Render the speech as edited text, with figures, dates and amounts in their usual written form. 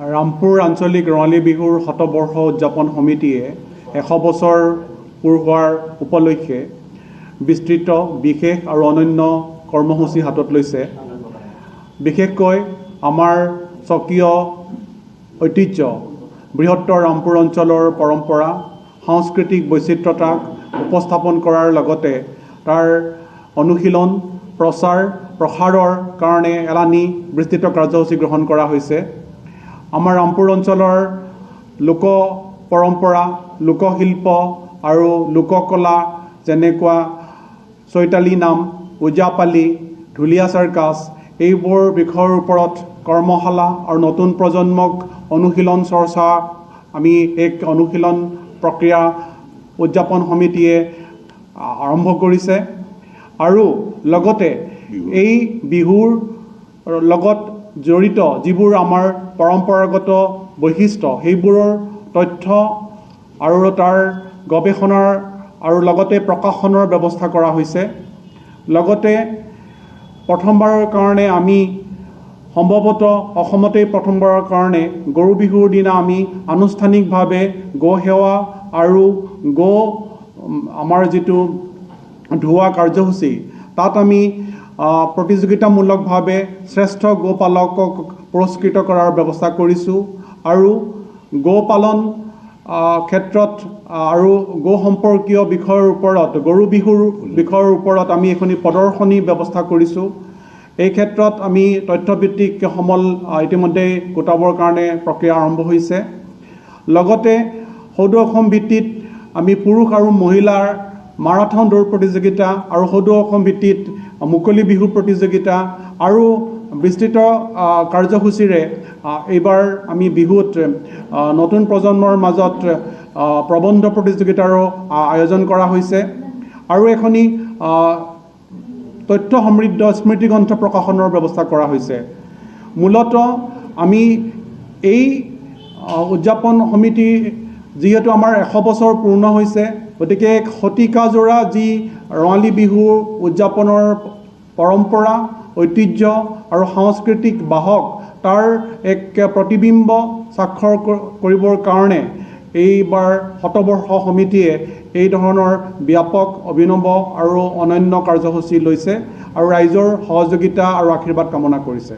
ৰামপুৰ আঞ্চলিক ৰঙালী বিহুৰ শতবৰ্ষ উদযাপন সমিতিয়ে 100 বছৰ পূৰ হোৱাৰ উপলক্ষে বিস্তৃত বিশেষ আৰু অনন্য কৰ্মসূচী হাতত লৈছে। বিশেষকৈ আমাৰ স্বকীয় ঐতিহ্য বৃহত্তৰ ৰামপুৰ অঞ্চলৰ পৰম্পৰা সাংস্কৃতিক বৈচিত্ৰতাক উপস্থাপন কৰাৰ লগতে তাৰ অনুশীলন প্ৰচাৰ প্ৰসাৰৰ কাৰণে এলানি বিস্তৃত কাৰ্যসূচী গ্ৰহণ কৰা হৈছে। আমাৰ ৰামপুৰ অঞ্চলৰ লোক পৰম্পৰা লোকশিল্প আৰু লোককলা যেনেকুৱা চৈতালী নাম ওজাপালি ঢুলীয়া চাৰ্কাছ এইবোৰ বিষয়ৰ ওপৰত কৰ্মশালা আৰু নতুন প্ৰজন্মক অনুশীলন চৰ্চা আমি এক অনুশীলন প্ৰক্ৰিয়া উদযাপন সমিতিয়ে আৰম্ভ কৰিছে আৰু লগতে এই বিহুৰ লগত জড়িত যিবোৰ আমাৰ পৰম্পৰাগত বৈশিষ্ট্য সেইবোৰৰ তথ্য আৰু তাৰ গৱেষণাৰ আৰু লগতে প্ৰকাশনৰ ব্যৱস্থা কৰা হৈছে। লগতে প্ৰথমবাৰৰ কাৰণে আমি সম্ভৱতঃ অসমতেই প্ৰথমবাৰৰ কাৰণে গৰু বিহুৰ দিনা আমি আনুষ্ঠানিকভাৱে গো সেৱা আৰু গো আমাৰ যিটো ধোৱা কাৰ্যসূচী তাত আমি প্ৰতিযোগিতামূলকভাৱে শ্ৰেষ্ঠ গোপালকক পুৰস্কৃত কৰাৰ ব্যৱস্থা কৰিছোঁ আৰু গোপালন ক্ষেত্ৰত আৰু গো সম্পৰ্কীয় বিষয়ৰ ওপৰত গৰু বিহুৰ বিষয়ৰ ওপৰত আমি এখনি প্ৰদৰ্শনী ব্যৱস্থা কৰিছোঁ। এই ক্ষেত্ৰত আমি তথ্যভিত্তিক সমল ইতিমধ্যে গোটাবৰ কাৰণে প্ৰক্ৰিয়া আৰম্ভ হৈছে। লগতে সদৌ অসম ভিত্তিত আমি পুৰুষ আৰু মহিলাৰ মাৰাথন দৌৰ প্ৰতিযোগিতা আৰু সদৌ অসম ভিত্তিত মুকলি বিহু প্ৰতিযোগিতা আৰু বিস্তৃত কাৰ্যসূচীৰে এইবাৰ আমি বিহুত নতুন প্ৰজন্মৰ মাজত প্ৰবন্ধ প্ৰতিযোগিতাৰো আয়োজন কৰা হৈছে আৰু এখনি তথ্য সমৃদ্ধ স্মৃতিগ্ৰন্থ প্ৰকাশনৰ ব্যৱস্থা কৰা হৈছে। মূলতঃ আমি এই উদযাপন সমিতি যিহেতু আমাৰ 100 বছৰ পূৰ্ণ হৈছে গতিকে এক শতিকাজোৰা যি ৰঙালী বিহু উদযাপনৰ পৰম্পৰা ঐতিহ্য আৰু সাংস্কৃতিক বাহক তাৰ এক প্ৰতিবিম্ব স্বাক্ষৰ কৰিবৰ কাৰণে এইবাৰ শতবৰ্ষ সমিতিয়ে এই ধৰণৰ ব্যাপক অভিনৱ আৰু অনন্য কাৰ্যসূচী লৈছে আৰু ৰাইজৰ সহযোগিতা আৰু আশীৰ্বাদ কামনা কৰিছে।